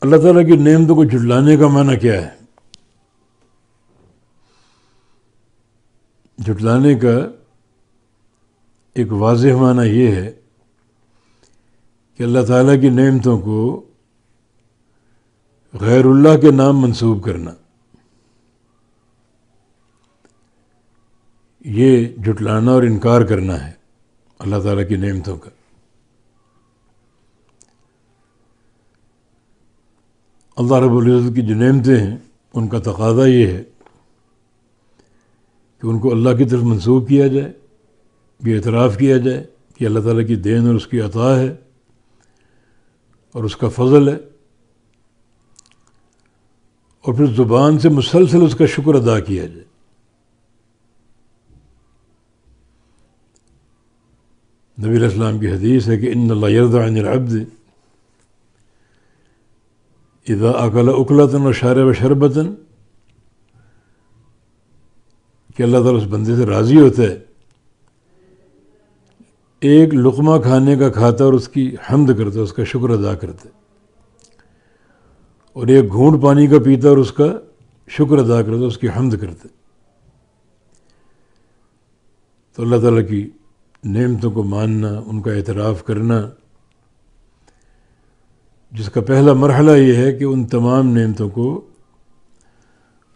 اللہ تعالیٰ کی نعمتوں کو جھٹلانے کا معنی کیا ہے؟ جھٹلانے کا ایک واضح معنی یہ ہے کہ اللہ تعالیٰ کی نعمتوں کو غیر اللہ کے نام منسوب کرنا، یہ جھٹلانا اور انکار کرنا ہے اللہ تعالیٰ کی نعمتوں کا۔ اللہ رب العزت کی جو نعمتیں ہیں ان کا تقاضا یہ ہے کہ ان کو اللہ کی طرف منسوب کیا جائے، یہ اعتراف کیا جائے کہ اللہ تعالیٰ کی دین اور اس کی عطا ہے اور اس کا فضل ہے، اور پھر زبان سے مسلسل اس کا شکر ادا کیا جائے۔ نبی علیہ السلام کی حدیث ہے کہ ان اللہ یرضى عن العبد اذا اکل اکلۃ وشرب شربۃ، کہ اللہ تعالیٰ اس بندے سے راضی ہوتا ہے ایک لقمہ کھانے کا کھاتا اور اس کی حمد کرتا، اس کا شکر ادا کرتا، اور ایک گھونٹ پانی کا پیتا اور اس کا شکر ادا کرتا، اس کی حمد کرتا۔ تو اللہ تعالیٰ کی نعمتوں کو ماننا، ان کا اعتراف کرنا، جس کا پہلا مرحلہ یہ ہے کہ ان تمام نعمتوں کو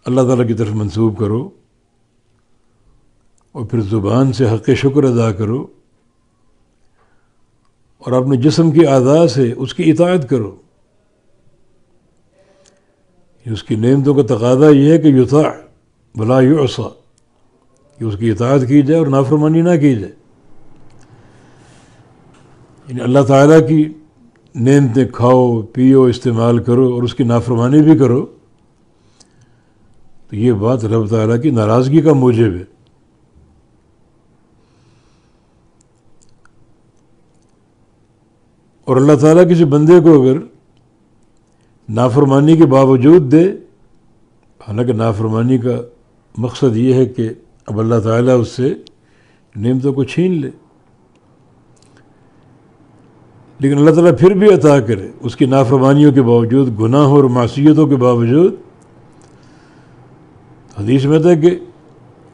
اللہ تعالیٰ کی طرف منسوب کرو، اور پھر زبان سے حق شکر ادا کرو، اور اپنے جسم کی اعضاء سے اس کی اطاعت کرو۔ اس کی نعمتوں کا تقاضا یہ ہے کہ یطاع ولا یعصى، کہ اس کی اطاعت کی جائے اور نافرمانی نہ کی جائے۔ یعنی اللہ تعالیٰ کی نعمتیں کھاؤ، پیو، استعمال کرو اور اس کی نافرمانی بھی کرو، تو یہ بات رب تعالیٰ کی ناراضگی کا موجب ہے۔ اور اللہ تعالیٰ کسی بندے کو اگر نافرمانی کے باوجود دے، حالانکہ نافرمانی کا مقصد یہ ہے کہ اب اللہ تعالیٰ اس سے نعمتوں کو چھین لے، لیکن اللہ تعالیٰ پھر بھی عطا کرے اس کی نافرمانیوں کے باوجود، گناہوں اور معصیتوں کے باوجود۔ حدیث میں تھا کہ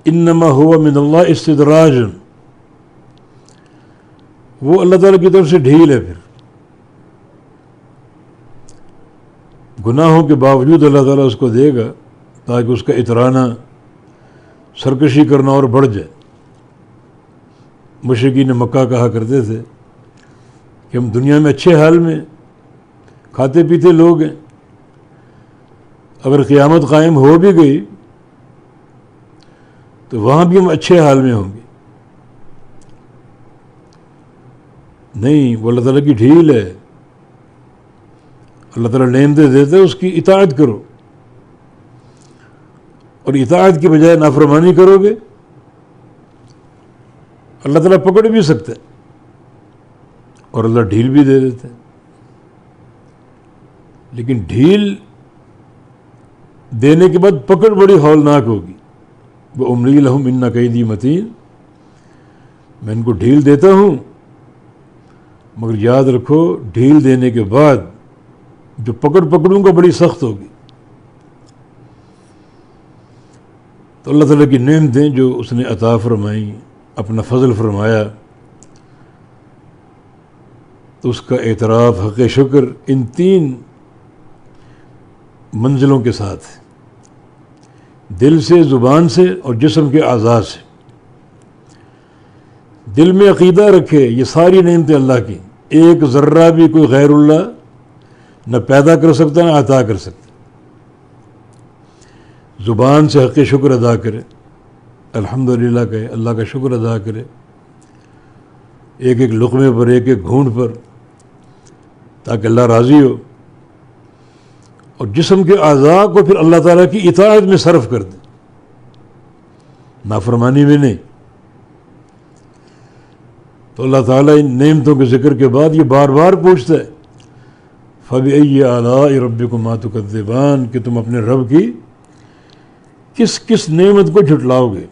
انما هو من اللہ استدراج، وہ اللہ تعالیٰ کی طرف سے ڈھیل ہے۔ پھر گناہوں کے باوجود اللہ تعالیٰ اس کو دے گا تاکہ اس کا اترانا، سرکشی کرنا اور بڑھ جائے۔ مشرکین مکہ کہا کرتے تھے کہ ہم دنیا میں اچھے حال میں کھاتے پیتے لوگ ہیں، اگر قیامت قائم ہو بھی گئی تو وہاں بھی ہم اچھے حال میں ہوں گے۔ نہیں، وہ اللہ تعالیٰ کی ڈھیل ہے۔ اللہ تعالیٰ نعمتیں دیتے اس کی اطاعت کرو، اور اطاعت کی بجائے نافرمانی کرو گے اللہ تعالیٰ پکڑ بھی سکتا ہے اور اللہ ڈھیل بھی دے دیتا ہے۔ لیکن ڈھیل دینے کے بعد پکڑ بڑی ہولناک ہوگی۔ وَأُمْلِي لَهُمْ إِنَّ كَيْدِي مَتِينٌ، میں ان کو ڈھیل دیتا ہوں، مگر یاد رکھو ڈھیل دینے کے بعد جو پکڑوں گا بڑی سخت ہوگی۔ تو اللہ تعالیٰ کی نعمتیں جو اس نے عطا فرمائیں، اپنا فضل فرمایا، تو اس کا اعتراف، حق شکر، ان تین منزلوں کے ساتھ، دل سے، زبان سے اور جسم کے اعضاء سے۔ دل میں عقیدہ رکھے یہ ساری نعمتیں اللہ کی، ایک ذرہ بھی کوئی غیر اللہ نہ پیدا کر سکتا نہ عطا کر سکتا۔ زبان سے حق شکر ادا کرے، الحمدللہ کہے، اللہ کا شکر ادا کرے، ایک ایک لقمے پر، ایک ایک گھونٹ پر، تاکہ اللہ راضی ہو، اور جسم کے اعضاء کو پھر اللہ تعالیٰ کی اطاعت میں صرف کر دے، نافرمانی میں نہیں۔ تو اللہ تعالیٰ ان نعمتوں کے ذکر کے بعد یہ بار بار پوچھتا ہے فَبِأَيِّ آلَاءِ رَبِّكُمَا تُكَذِّبَانِ، کہ تم اپنے رب کی کس کس نعمت کو جھٹلاؤ گے۔